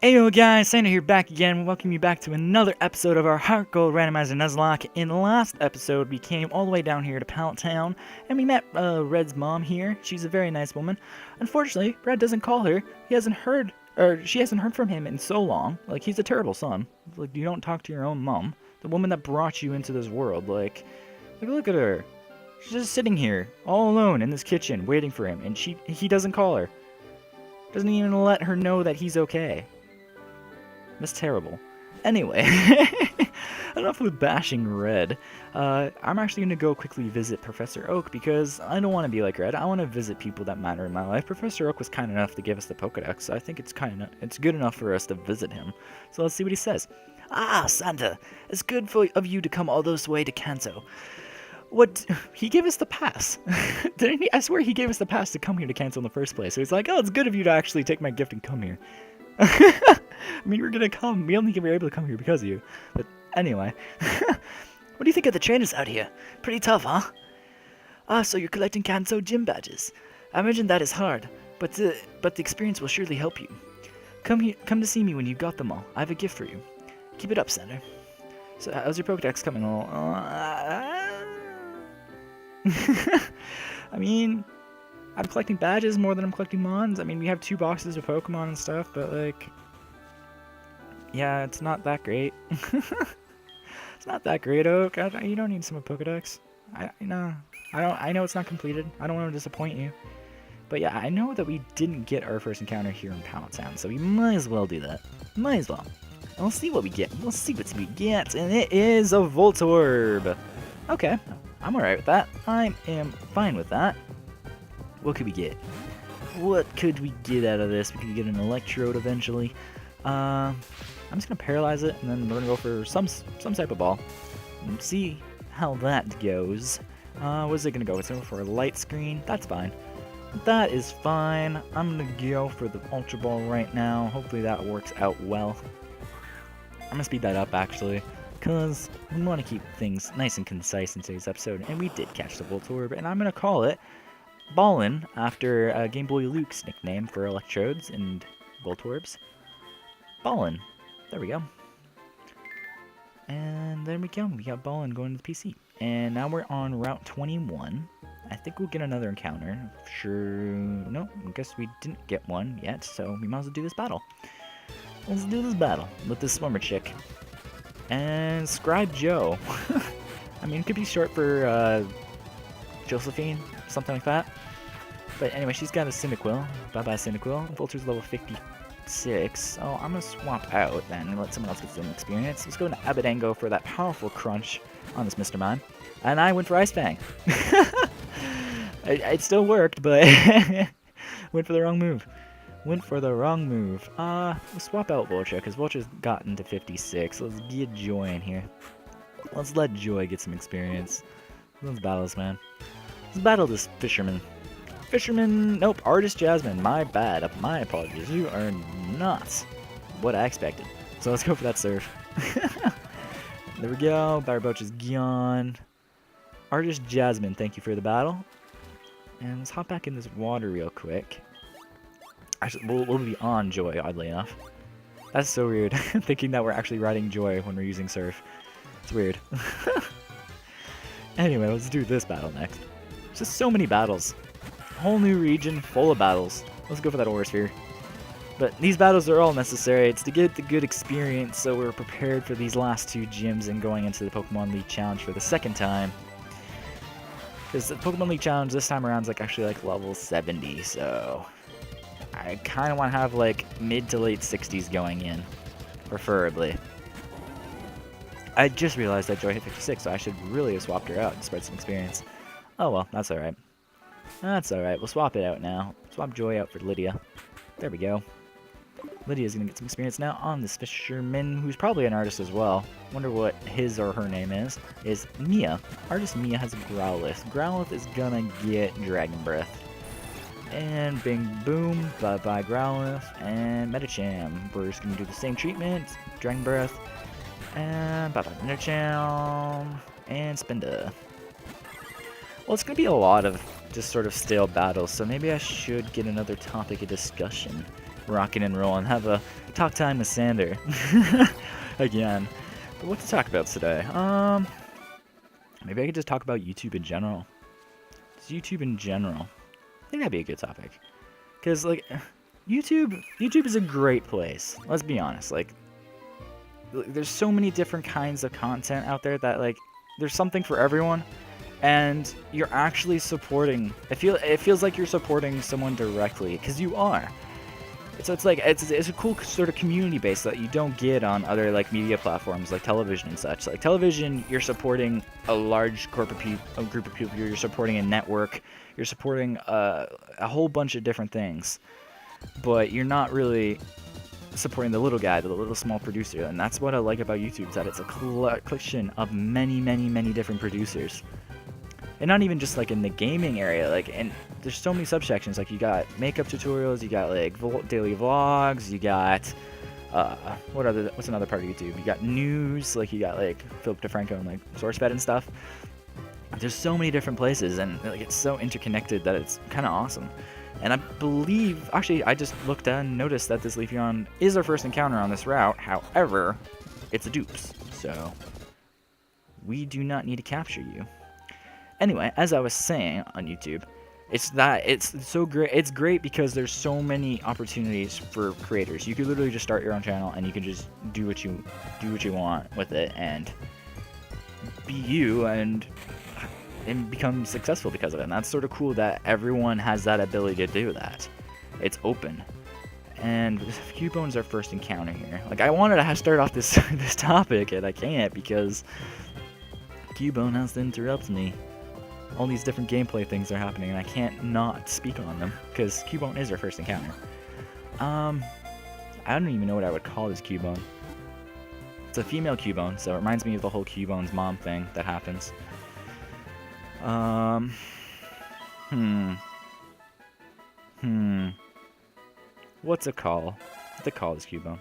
Heyo guys, Sander here back again. Welcome you back to another episode of our HeartGold Randomized Nuzlocke. In the last episode, we came all the way down here to Pallet Town, and we met Red's mom here. She's a very nice woman. Unfortunately, Red doesn't call her. She hasn't heard from him in so long. Like, he's a terrible son. Like, you don't talk to your own mom. The woman that brought you into this world. Like look at her. She's just sitting here, all alone in this kitchen, waiting for him, and he doesn't call her. Doesn't even let her know that he's okay. That's terrible. Anyway, enough with bashing Red. I'm actually going to go quickly visit Professor Oak because I don't want to be like Red. I want to visit people that matter in my life. Professor Oak was kind enough to give us the Pokedex, so I think it's good enough for us to visit him. So let's see what he says. Ah, Santa, it's good of you to come all this way to Kanto. What? He gave us the pass. Didn't he? I swear he gave us the pass to come here to Kanto in the first place. So he's like, oh, it's good of you to actually take my gift and come here. I mean, we're gonna come. We only were able to come here because of you. But anyway. What do you think of the trainers out here? Pretty tough, huh? Ah, so you're collecting Kanto gym badges. I imagine that is hard, but the experience will surely help you. Come to see me when you got them all. I have a gift for you. Keep it up, Sander. So how's your Pokedex coming along? I mean, I'm collecting badges more than I'm collecting mons. I mean, we have 2 boxes of Pokemon and stuff, but like, yeah, it's not that great. It's not that great, Oak. You don't need some Pokedex. I know it's not completed. I don't want to disappoint you. But yeah, I know that we didn't get our first encounter here in Pallet Town, so we might as well do that. Might as well. And we'll see what we get. We'll see what we get, and it is a Voltorb. Okay, I'm alright with that. I am fine with that. What could we get? What could we get out of this? We could get an Electrode eventually. I'm just gonna paralyze it, and then we're gonna go for some type of ball. And see how that goes. What is it gonna go? It's going for a light screen. That's fine. That is fine. I'm gonna go for the Ultra Ball right now. Hopefully that works out well. I'm gonna speed that up actually, because we want to keep things nice and concise in today's episode. And we did catch the Voltorb, and I'm gonna call it Ballin, after Game Boy Luke's nickname for Electrodes and Voltorbs. Ballin. There we go. And there we go. We got Ballin going to the PC. And now we're on Route 21. I think we'll get another encounter. Sure. No, I guess we didn't get one yet, so we might as well do this battle. Let's do this battle with this swimmer chick. And Scribe Joe. I mean, it could be short for Josephine, something like that. But anyway, she's got a Cyndaquil. Bye-bye, Cyndaquil. Voltor's level 56. So I'm going to swap out then and let someone else get some experience. Let's go to Abadango for that powerful crunch on this Mr. Mime. And I went for Ice Fang. It still worked, but went for the wrong move. Went for the wrong move. We'll swap out Vulture, because Vulture's gotten to 56. Let's get Joy in here. Let's let Joy get some experience. Let's battle this man. Let's battle this fisherman. Nope, Artist Jasmine, my bad. My apologies. You are not what I expected. So let's go for that surf. There we go. Barboach is gone. Artist Jasmine, thank you for the battle. And let's hop back in this water real quick. Actually, we'll be on Joy, oddly enough. That's so weird, thinking that we're actually riding Joy when we're using Surf. It's weird. Anyway, let's do this battle next. There's just so many battles. Whole new region full of battles. Let's go for that Aura Sphere. But these battles are all necessary. It's to get the good experience, so we're prepared for these last 2 gyms and going into the Pokemon League Challenge for the 2nd time. Because the Pokemon League Challenge this time around is actually level 70, so I kind of want to have mid to late 60s going in, preferably. I just realized that Joy hit 56, so I should really have swapped her out and spread some experience. Oh well, that's alright. That's alright, we'll swap it out now. Swap Joy out for Lydia. There we go. Lydia's gonna get some experience now on this fisherman, who's probably an artist as well. Wonder what his or her name is Mia. Artist Mia has a Growlithe. Growlithe is gonna get Dragon Breath. And bing boom, bye-bye Growlithe, and Medicham. We're just gonna do the same treatment, Dragon Breath, and bye-bye Medicham, and Spinda. Well, it's gonna be a lot of just sort of stale battles, so maybe I should get another topic of discussion. rocking and rolling, have a talk time with Sander again. But what to talk about today? Maybe I could just talk about YouTube in general. Just YouTube in general. I think that'd be a good topic. Because, like, YouTube is a great place. Let's be honest. Like, there's so many different kinds of content out there that, like, there's something for everyone. And you're actually supporting. It feels like you're supporting someone directly, because you are. So it's like it's a cool sort of community base that you don't get on other like media platforms like television and such. Like television, you're supporting a large group of people. You're supporting a network. You're supporting a whole bunch of different things, but you're not really supporting the little guy, the little small producer. And that's what I like about YouTube, is that it's a collection of many different producers. And not even just like in the gaming area, like, and there's so many subsections. Like you got makeup tutorials, you got like daily vlogs, you got what's another part of YouTube? You got news, like you got like Philip DeFranco and like SourceFed and stuff. There's so many different places, and like it's so interconnected that it's kind of awesome. And I believe, actually, I just looked and noticed that this Leafeon is our first encounter on this route. However, it's a dupes, so we do not need to capture you. Anyway, as I was saying on YouTube, it's so great. It's great because there's so many opportunities for creators. You could literally just start your own channel, and you can just do what you want with it, and be you, and become successful because of it. And that's sort of cool that everyone has that ability to do that. It's open. And Cubone's our first encounter here. Like, I wanted to start off this topic, and I can't because Cubone has to interrupt me. All these different gameplay things are happening, and I can't not speak on them, because Cubone is our first encounter. I don't even know what I would call this Cubone. It's a female Cubone, so it reminds me of the whole Cubone's mom thing that happens. What's a call? What's a call this Cubone?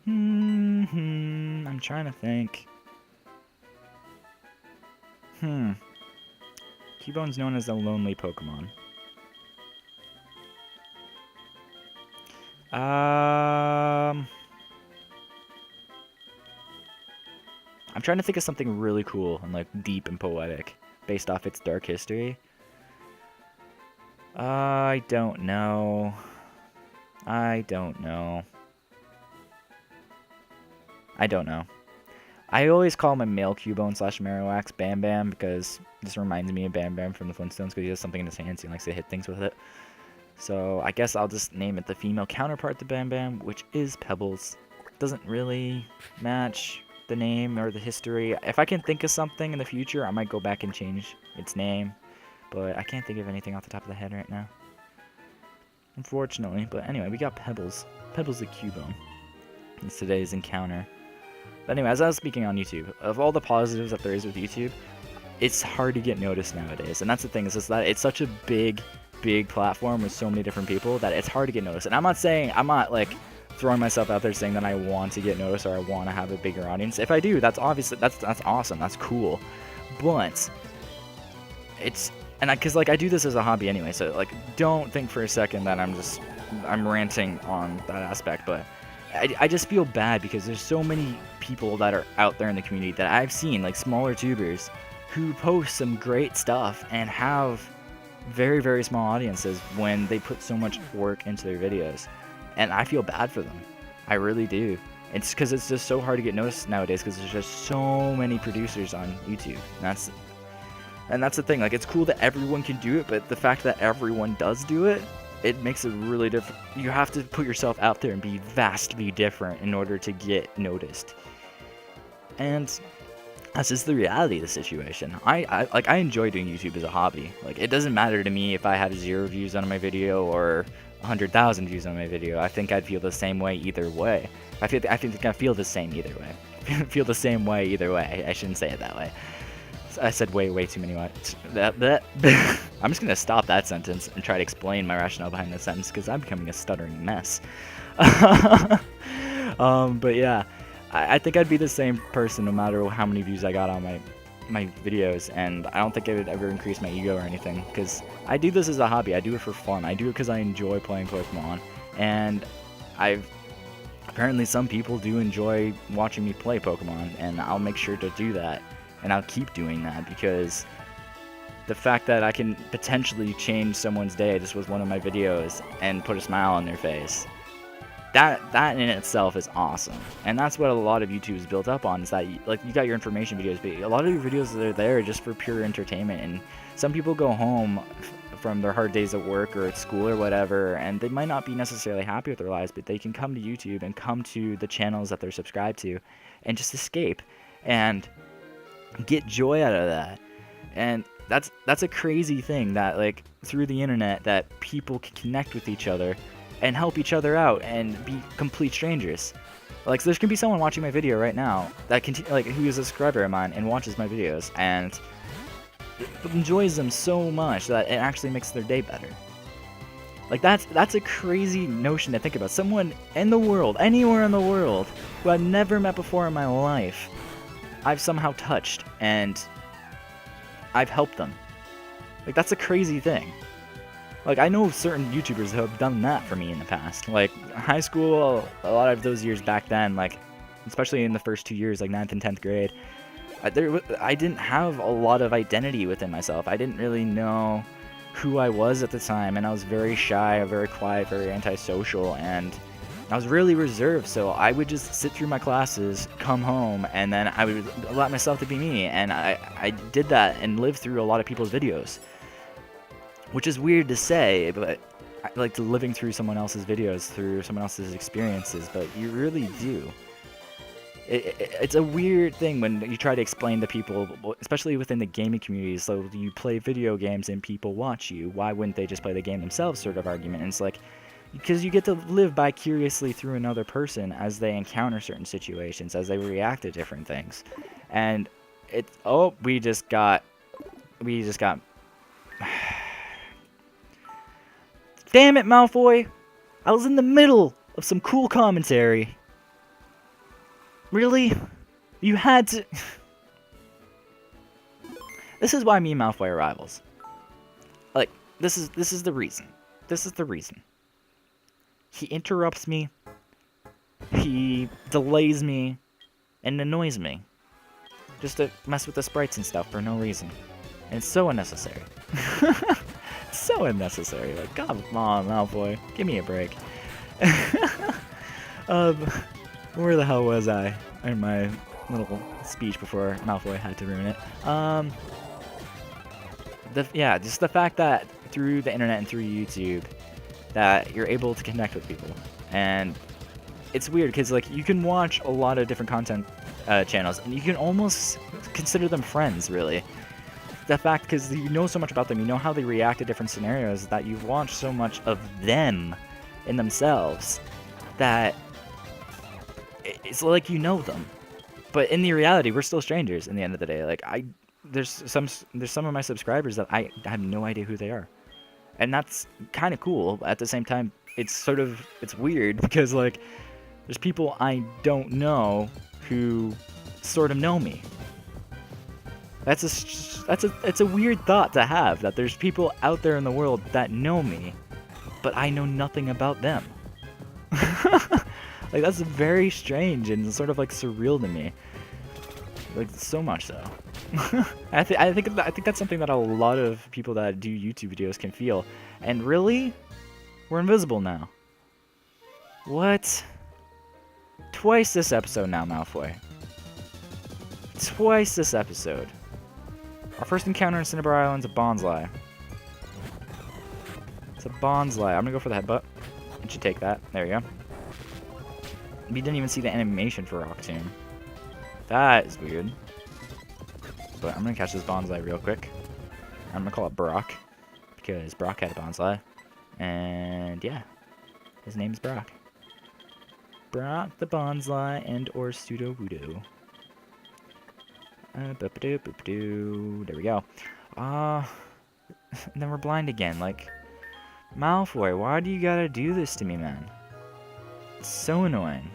I'm trying to think. Cubone's known as a lonely Pokemon. I'm trying to think of something really cool and like deep and poetic based off its dark history. I don't know. I always call my male Cubone / Marowak Bam Bam, because this reminds me of Bam Bam from the Flintstones, because he has something in his hands, he likes to hit things with it. So I guess I'll just name it the female counterpart to Bam Bam, which is Pebbles. Doesn't really match the name or the history. If I can think of something in the future, I might go back and change its name, but I can't think of anything off the top of the head right now, unfortunately. But anyway, we got Pebbles. Pebbles the Cubone. It's today's encounter. But anyway, as I was speaking on YouTube, of all the positives that there is with YouTube, it's hard to get noticed nowadays. And that's the thing, is just that it's such a big platform with so many different people that it's hard to get noticed. And I'm not like throwing myself out there saying that I want to get noticed or I want to have a bigger audience. If I do, that's obviously, that's awesome, that's cool. But it's, and because like I do this as a hobby anyway, so like don't think for a second that I'm ranting on that aspect, but I just feel bad because there's so many people that are out there in the community that I've seen, like smaller tubers, who post some great stuff and have very small audiences when they put so much work into their videos. And I feel bad for them. I really do. It's because it's just so hard to get noticed nowadays, because there's just so many producers on YouTube. And that's the thing. Like, it's cool that everyone can do it, but the fact that everyone does do it, it makes it really different. You have to put yourself out there and be vastly different in order to get noticed. And that's just the reality of the situation. I enjoy doing YouTube as a hobby. Like, it doesn't matter to me if I have 0 views on my video or 100,000 views on my video. I think I'd feel the same way either way. I feel the same either way. Feel the same way either way. I shouldn't say it that way. I said way too many words. I'm just gonna stop that sentence and try to explain my rationale behind the sentence, because I'm becoming a stuttering mess. But yeah, I think I'd be the same person no matter how many views I got on my videos, and I don't think it would ever increase my ego or anything, because I do this as a hobby. I do it for fun. I do it because I enjoy playing Pokemon, and apparently some people do enjoy watching me play Pokemon, and I'll make sure to do that, and I'll keep doing that, because the fact that I can potentially change someone's day just with one of my videos and put a smile on their face, that in itself is awesome. And that's what a lot of YouTube is built up on, is that you got your information videos, but a lot of your videos are there just for pure entertainment. And some people go home from their hard days at work or at school or whatever, and they might not be necessarily happy with their lives, but they can come to YouTube and come to the channels that they're subscribed to and just escape and get joy out of that. And that's a crazy thing, that like through the internet that people can connect with each other and help each other out and be complete strangers. Like, so there can be someone watching my video right now that who is a subscriber of mine and watches my videos and enjoys them so much that it actually makes their day better. Like, that's a crazy notion to think about. Someone in the world, anywhere in the world, who I've never met before in my life, I've somehow touched and I've helped them. Like, that's a crazy thing. Like, I know certain YouTubers who have done that for me in the past. Like, high school, a lot of those years back then, like, especially in the first 2 years, like 9th and 10th grade, I didn't have a lot of identity within myself. I didn't really know who I was at the time, and I was very shy, very quiet, very antisocial, and I was really reserved. So I would just sit through my classes, come home, and then I would allow myself to be me, and I did that and lived through a lot of people's videos. Which is weird to say, but I like living through someone else's videos, through someone else's experiences, but you really do. It's a weird thing when you try to explain to people, especially within the gaming community. So you play video games and people watch you. Why wouldn't they just play the game themselves, sort of argument? And it's like, because you get to live vicariously through another person as they encounter certain situations, as they react to different things. And we just got damn it, Malfoy! I was in the middle of some cool commentary. Really? You had to... This is why me and Malfoy are rivals. Like, this is the reason. This is the reason. He interrupts me. He delays me. And annoys me. Just to mess with the sprites and stuff for no reason. And it's so unnecessary. So unnecessary. Like, come on, Malfoy. Give me a break. Where the hell was I in my little speech before Malfoy had to ruin it? Just the fact that through the internet and through YouTube that you're able to connect with people. And it's weird because, like, you can watch a lot of different content channels and you can almost consider them friends, really. The fact, because you know so much about them, you know how they react to different scenarios, that you've watched so much of them in themselves that it's like you know them. But in the reality, we're still strangers in the end of the day. Like, there's some of my subscribers that I have no idea who they are. And that's kind of cool, but at the same time, it's weird because, like, there's people I don't know who sort of know me. It's a weird thought to have, that there's people out there in the world that know me, but I know nothing about them. Like, that's very strange and sort of like surreal to me. Like, so much so. I think that's something that a lot of people that do YouTube videos can feel. And really, we're invisible now. What? Twice this episode now, Malfoy. Twice this episode. Our first encounter in Cinnabar Island's a Bonsly. It's a Bonsly. I'm gonna go for the headbutt. It should take that. There you go. We didn't even see the animation for Rock Tomb. That is weird. But I'm gonna catch this Bonsly real quick. I'm gonna call it Brock, because Brock had a Bonsly. And yeah, his name's Brock. Brock the Bonsly and or Sudowoodo. There we go. And then we're blind again. Like, Malfoy, why do you gotta do this to me, man? It's so annoying.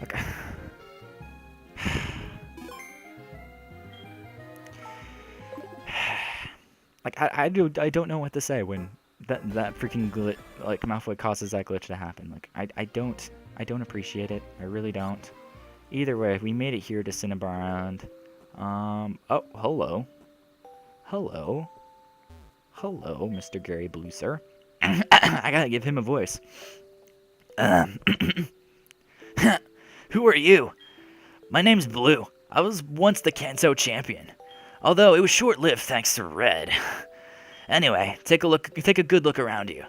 Like, Like, I don't know what to say when that freaking glitch, like, Malfoy causes that glitch to happen. Like, I don't appreciate it. I really don't. Either way, we made it here to Cinnabar. Oh, hello. Hello. Hello, Mr. Gary Blue, sir. I gotta give him a voice. Who are you? My name's Blue. I was once the Kanto champion. Although it was short-lived thanks to Red. Anyway, take a good look around you.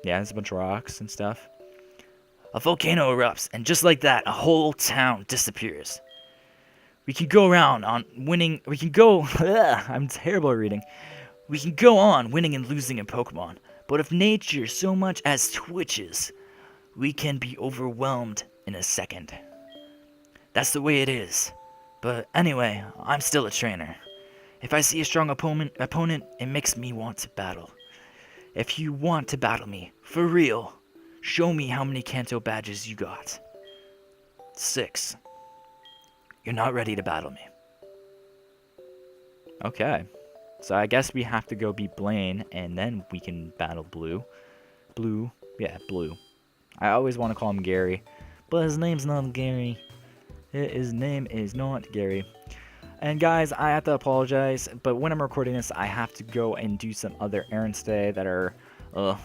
Yeah, there's a bunch of rocks and stuff. A volcano erupts, and just like that, a whole town disappears. We can go around on winning. We can go. I'm terrible at reading. We can go on winning and losing in Pokemon, but if nature so much as twitches, we can be overwhelmed in a second. That's the way it is. But anyway, I'm still a trainer. If I see a strong opponent, it makes me want to battle. If you want to battle me, for real, show me how many Kanto badges you got. 6. You're not ready to battle me. Okay. So I guess we have to go beat Blaine, and then we can battle Blue. Blue. Yeah, Blue. I always want to call him Gary, but his name's not Gary. His name is not Gary. And guys, I have to apologize, but when I'm recording this, I have to go and do some other errands today that are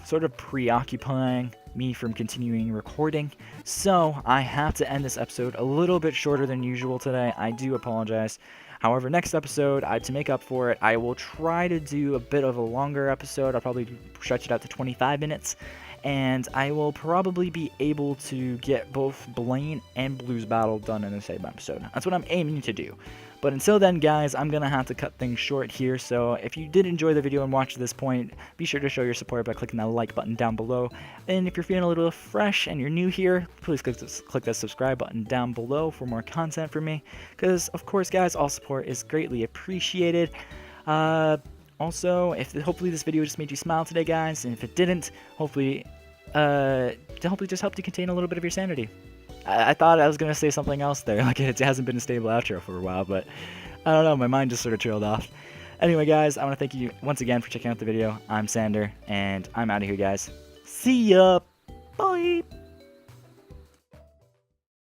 sort of preoccupying me from continuing recording. So I have to end this episode a little bit shorter than usual today. I do apologize. However, next episode, to make up for it, I will try to do a bit of a longer episode. I'll probably stretch it out to 25 minutes. And I will probably be able to get both Blaine and Blue's battle done in the same episode. That's what I'm aiming to do. But until then, guys, I'm going to have to cut things short here. So if you did enjoy the video and watch to this point, be sure to show your support by clicking that like button down below. And if you're feeling a little fresh and you're new here, please click that subscribe button down below for more content from me. Because, of course, guys, all support is greatly appreciated. Also, hopefully this video just made you smile today, guys. And if it didn't, hopefully just helped you contain a little bit of your sanity. I thought I was going to say something else there, like it hasn't been a stable outro for a while, but I don't know, my mind just sort of trailed off. Anyway, guys, I want to thank you once again for checking out the video. I'm Sander, and I'm out of here, guys. See ya! Bye!